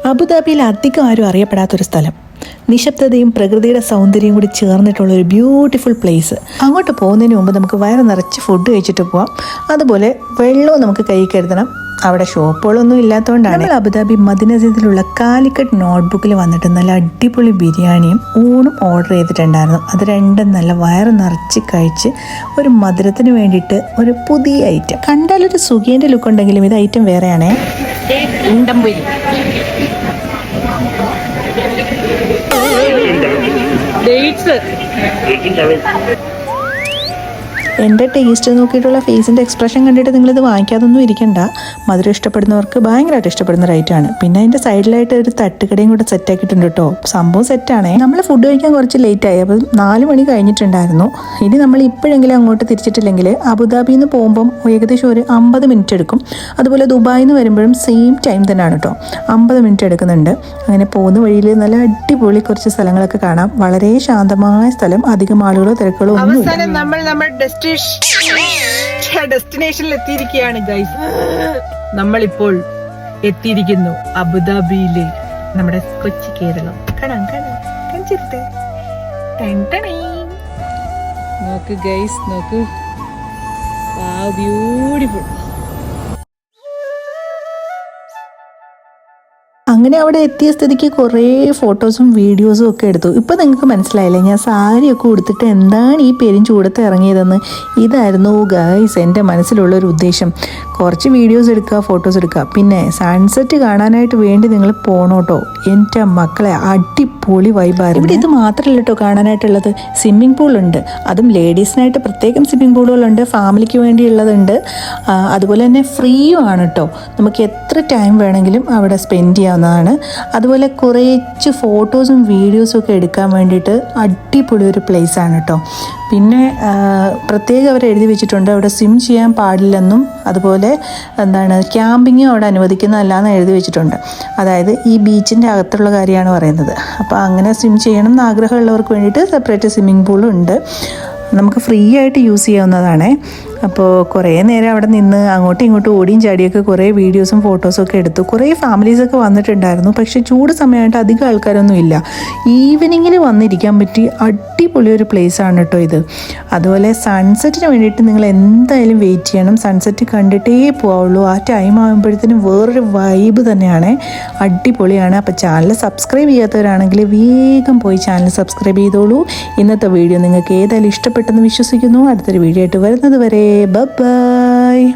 അബുദാബിയിൽ അധികം ആരും അറിയപ്പെടാത്തൊരു സ്ഥലം, നിശബ്ദതയും പ്രകൃതിയുടെ സൗന്ദര്യവും കൂടി ചേർന്നിട്ടുള്ള ഒരു ബ്യൂട്ടിഫുൾ പ്ലേസ്. അങ്ങോട്ട് പോകുന്നതിന് മുമ്പ് നമുക്ക് വയറ് നിറച്ച് ഫുഡ് കഴിച്ചിട്ട് പോവാം. അതുപോലെ വെള്ളവും നമുക്ക് കൈ കരുതണം. അവിടെ ഷോപ്പുകളൊന്നും ഇല്ലാത്തതുകൊണ്ടാണ് നമ്മൾ അബുദാബി മദിനസിലുള്ള കാലിക്കറ്റ് നോട്ട്ബുക്കിൽ വന്നിട്ട് നല്ല അടിപൊളി ബിരിയാണിയും ഊണും ഓർഡർ ചെയ്തിട്ടുണ്ടായിരുന്നു. അത് രണ്ടും നല്ല വയറ് നിറച്ച് കഴിച്ച് ഒരു മധുരത്തിന് വേണ്ടിയിട്ട് ഒരു പുതിയ ഐറ്റം. കണ്ടാലൊരു സുഖിയൻ്റെ ലുക്ക് ഉണ്ടെങ്കിലും ഇത് ഐറ്റം വേറെയാണേ. എൻ്റെ ടേസ്റ്റ് നോക്കിയിട്ടുള്ള ഫേസിൻ്റെ എക്സ്പ്രഷൻ കണ്ടിട്ട് നിങ്ങളിത് വാങ്ങിക്കാതൊന്നും ഇരിക്കണ്ട. മധുരം ഇഷ്ടപ്പെടുന്നവർക്ക് ഭയങ്കരമായിട്ട് ഇഷ്ടപ്പെടുന്ന റൈറ്റാണ്. പിന്നെ അതിൻ്റെ സൈഡിലായിട്ട് ഒരു തട്ടുകടയും കൂടെ സെറ്റ് ആക്കിയിട്ടുണ്ട് കേട്ടോ. സംഭവം സെറ്റാണേ. നമ്മൾ ഫുഡ് കഴിക്കാൻ കുറച്ച് ലേറ്റായി. അപ്പോൾ 4 മണി കഴിഞ്ഞിട്ടുണ്ടായിരുന്നു. ഇനി നമ്മൾ ഇപ്പോഴെങ്കിലും അങ്ങോട്ട് തിരിച്ചിട്ടില്ലെങ്കിൽ അബുദാബിയിൽ നിന്ന് പോകുമ്പം ഏകദേശം ഒരു 50 മിനിറ്റ് എടുക്കും. അതുപോലെ ദുബായിൽ നിന്ന് വരുമ്പോഴും സെയിം ടൈം തന്നെയാണ് കേട്ടോ, 50 മിനിറ്റ് എടുക്കുന്നുണ്ട്. അങ്ങനെ പോകുന്ന വഴിയിൽ നല്ല അടിപൊളി കുറച്ച് സ്ഥലങ്ങളൊക്കെ കാണാം. വളരെ ശാന്തമായ സ്ഥലം, അധികം ആളുകളോ തിരക്കുകളോ ഒന്നും. ഡെസ്റ്റിനേഷനിൽ എത്തിയിരിക്കുകയാണ് ഗൈസ്. നമ്മളിപ്പോൾ എത്തിയിരിക്കുന്നു അബുദാബിയിലെ നമ്മുടെ കൊച്ചി കേരളം. കാണിച്ചിരുത്തെ നോക്ക് ഗൈസ്, നോക്ക്, ബ്യൂട്ടിഫുൾ. അങ്ങനെ അവിടെ എത്തിയ സ്ഥിതിക്ക് കുറേ ഫോട്ടോസും വീഡിയോസും ഒക്കെ എടുത്തു. ഇപ്പം നിങ്ങൾക്ക് മനസ്സിലായില്ലേ ഞാൻ സാരിയൊക്കെ ഉടുത്തിട്ട് എന്താണ് ഈ ചൂടത്ത് ഇറങ്ങിയതെന്ന്? ഇതായിരുന്നു ഗൈസ് എൻ്റെ മനസ്സിലുള്ളൊരു ഉദ്ദേശം. കുറച്ച് വീഡിയോസ് എടുക്കുക, ഫോട്ടോസ് എടുക്കുക. പിന്നെ സൺസെറ്റ് കാണാനായിട്ട് വേണ്ടി നിങ്ങൾ പോണോട്ടോ. എൻ്റെ മക്കളെ അടിപൊളി വൈബായിരുന്നു. ഇവിടെ ഇത് മാത്രമല്ല കേട്ടോ കാണാനായിട്ടുള്ളത്. സ്വിമ്മിംഗ് പൂളുണ്ട്, അതും ലേഡീസിനായിട്ട് പ്രത്യേകം സ്വിമ്മിംഗ് പൂളുകളുണ്ട്, ഫാമിലിക്ക് വേണ്ടിയുള്ളതുണ്ട്. അതുപോലെ തന്നെ ഫ്രീയും ആണ് കേട്ടോ. നമുക്ക് എത്ര ടൈം വേണമെങ്കിലും അവിടെ സ്പെൻഡ് ചെയ്യാവുന്നതാണ്. അതുപോലെ കുറച്ച് ഫോട്ടോസും വീഡിയോസും ഒക്കെ എടുക്കാൻ വേണ്ടിയിട്ട് അടിപൊളി ഒരു പ്ലേസ് ആണ് കേട്ടോ. പിന്നെ പ്രത്യേകം അവർ എഴുതി വെച്ചിട്ടുണ്ട് അവിടെ സ്വിം ചെയ്യാൻ പാടില്ലെന്നും അതുപോലെ ക്യാമ്പിങ്ങും അവിടെ അനുവദിക്കുന്നതല്ല എന്ന് എഴുതി വെച്ചിട്ടുണ്ട്. അതായത് ഈ ബീച്ചിൻ്റെ അകത്തുള്ള കാര്യമാണ് പറയുന്നത്. അപ്പോൾ അങ്ങനെ സ്വിം ചെയ്യണം എന്ന് ആഗ്രഹമുള്ളവർക്ക് വേണ്ടിയിട്ട് സെപ്പറേറ്റ് സ്വിമ്മിംഗ് പൂളും ഉണ്ട്. നമുക്ക് ഫ്രീ ആയിട്ട് യൂസ് ചെയ്യാവുന്നതാണ്. അപ്പോൾ കുറേ നേരം അവിടെ നിന്ന് അങ്ങോട്ടും ഇങ്ങോട്ടും ഓടിയും ചാടിയൊക്കെ കുറേ വീഡിയോസും ഫോട്ടോസും ഒക്കെ എടുത്തു. കുറേ ഫാമിലീസൊക്കെ വന്നിട്ടുണ്ടായിരുന്നു. പക്ഷേ ചൂട് സമയമായിട്ട് അധികം ആൾക്കാരൊന്നും ഇല്ല. ഈവനിങ്ങിൽ വന്നിരിക്കാൻ പറ്റി അടിപൊളി ഒരു പ്ലേസ് ആണ് കേട്ടോ ഇത്. അതുപോലെ സൺസെറ്റിന് വേണ്ടിയിട്ട് നിങ്ങൾ എന്തായാലും വെയിറ്റ് ചെയ്യണം. സൺസെറ്റ് കണ്ടിട്ടേ പോവുള്ളൂ. ആ ടൈം ആകുമ്പോഴത്തേനും വേറൊരു വൈബ് തന്നെയാണ്, അടിപൊളിയാണ്. അപ്പോൾ ചാനൽ സബ്സ്ക്രൈബ് ചെയ്യാത്തവരാണെങ്കിൽ വേഗം പോയി ചാനൽ സബ്സ്ക്രൈബ് ചെയ്തോളൂ. ഇന്നത്തെ വീഡിയോ നിങ്ങൾക്ക് ഏതായാലും ഇഷ്ടപ്പെട്ടെന്ന് വിശ്വസിക്കുന്നു. അടുത്തൊരു വീഡിയോ ആയിട്ട് വരുന്നത് വരെ ബൈ.